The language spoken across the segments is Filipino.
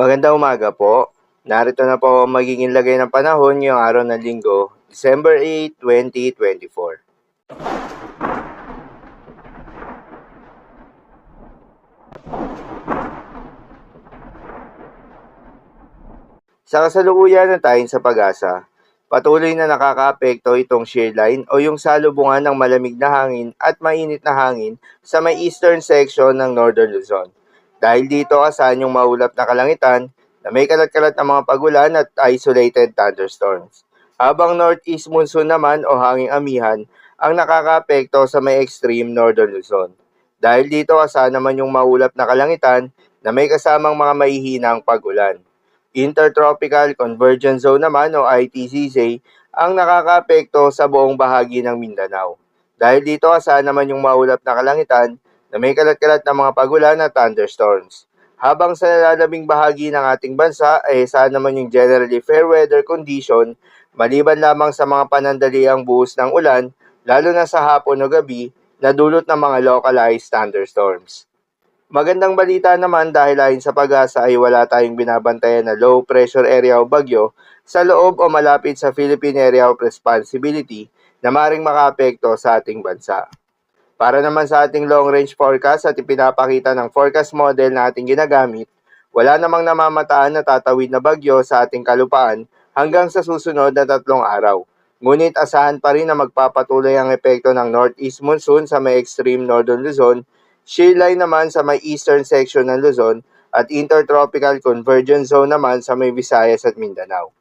Magandang umaga po. Narito na po ang magiging lagay ng panahon ngayong araw ng Linggo, December 8, 2024. Sa kasalukuyan na tayo sa pag-asa, patuloy na nakakaapekto itong shear line o yung salubungan ng malamig na hangin at mainit na hangin sa may eastern section ng Northern Luzon. Dahil dito asahan yung maulap na kalangitan na may kalat-kalat na mga pagulan at isolated thunderstorms. Habang northeast monsoon naman o hanging amihan ang nakakaapekto sa may extreme Northern Luzon. Dahil dito asahan naman yung maulap na kalangitan na may kasamang mga mahihinang pagulan. Intertropical Convergence Zone naman o ITCZ ang nakakaapekto sa buong bahagi ng Mindanao. Dahil dito asahan naman yung maulap na kalangitan na may kalat-kalat na mga pagulan at thunderstorms. Habang sa nalalabing bahagi ng ating bansa ay asahan naman yung generally fair weather condition maliban lamang sa mga panandaliang buhos ng ulan lalo na sa hapon o gabi na dulot ng mga localized thunderstorms. Magandang balita naman dahil ayon sa pag-asa ay wala tayong binabantayan na low pressure area o bagyo sa loob o malapit sa Philippine Area of Responsibility na maring makaapekto sa ating bansa. Para naman sa ating long range forecast at ipinapakita ng forecast model na ating ginagamit, wala namang namamataan na tatawid na bagyo sa ating kalupaan hanggang sa susunod na 3 araw. Ngunit asahan pa rin na magpapatuloy ang epekto ng northeast monsoon sa may extreme northern Luzon, shear line naman sa may eastern section ng Luzon at intertropical convergence zone naman sa may Visayas at Mindanao.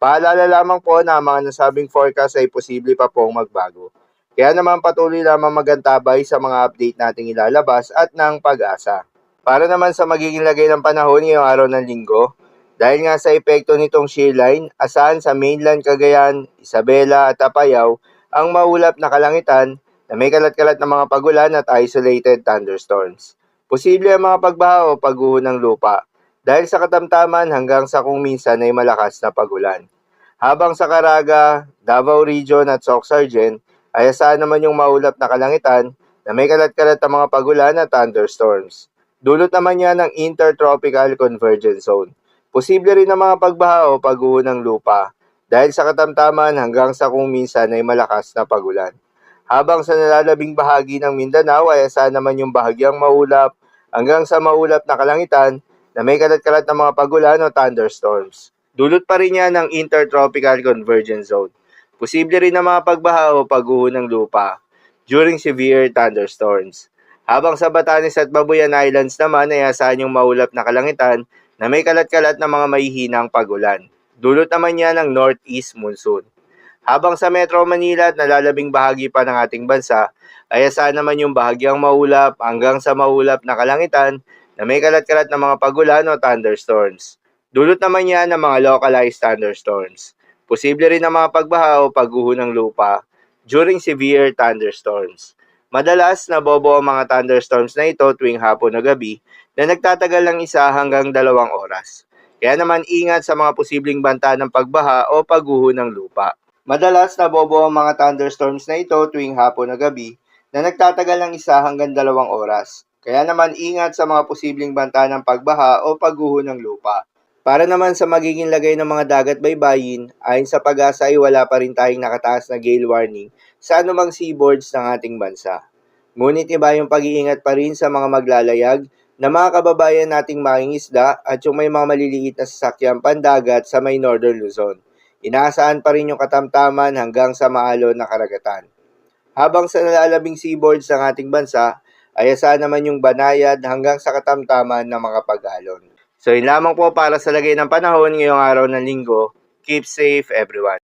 Paalala lamang po na ang mga nasabing forecast ay posible pa pong magbago. Kaya naman patuloy lamang magantabay sa mga update nating ilalabas at ng pag-asa. Para naman sa magiging lagay ng panahon ngayong araw ng Linggo, dahil nga sa epekto nitong shear line, asahan sa mainland Cagayan, Isabela at Apayao ang maulap na kalangitan na may kalat-kalat na mga pagulan at isolated thunderstorms. Posible ang mga pagbaha o pagguho ng lupa dahil sa katamtaman hanggang sa kung minsan ay malakas na pagulan. Habang sa Caraga, Davao Region at Soc-Sargent ay asahan naman yung maulap na kalangitan na may kalat-kalat na mga pagulan at thunderstorms. Dulot naman yan ng Intertropical Convergence Zone. Posible rin ang mga pagbaha o pagguho ng lupa dahil sa katamtaman hanggang sa kung minsan ay malakas na pagulan. Habang sa nalalabing bahagi ng Mindanao ay asahan naman yung bahagyang maulap hanggang sa maulap na kalangitan na may kalat-kalat na mga pagulan o thunderstorms. Dulot pa rin yan ng Intertropical Convergence Zone. Posible rin ang mga pagbaha o pagguho ng lupa during severe thunderstorms. Habang sa Batanes at Babuyan Islands naman ay asahan yung maulap na kalangitan na may kalat-kalat na mga mahihinang pagulan. Dulot naman yan ng northeast monsoon. Habang sa Metro Manila at nalalabing bahagi pa ng ating bansa, ay asahan naman yung bahagyang maulap hanggang sa maulap na kalangitan na may kalat-kalat na mga pagulan o thunderstorms. Dulot naman yan ng mga localized thunderstorms. Posible rin ang mga pagbaha o pagguho ng lupa during severe thunderstorms. Madalas nabobo ang mga thunderstorms na ito tuwing hapon o gabi na nagtatagal ng 1 hanggang 2 oras. Kaya naman ingat sa mga posibleng banta ng pagbaha o pagguho ng lupa. Madalas nabobo ang mga thunderstorms na ito tuwing hapon o gabi na nagtatagal ng 1 hanggang 2 oras. Kaya naman ingat sa mga posibleng banta ng pagbaha o pagguho ng lupa. Para naman sa magiging lagay ng mga dagat baybayin, ayon sa pag-asa ay wala pa rin tayong nakataas na gale warning sa anumang seaboards ng ating bansa. Ngunit iba yung pag-iingat pa rin sa mga maglalayag na mga kababayan nating mangingisda at yung may mga maliliit na sasakyang pandagat sa may Northern Luzon. Inaasahan pa rin yung katamtaman hanggang sa maalon na karagatan. Habang sa nalalabing seaboards ng ating bansa, ay asahan naman yung banayad hanggang sa katamtaman ng mga pag-alon. So yun lamang po para sa lagay ng panahon ngayong araw ng Linggo. Keep safe everyone.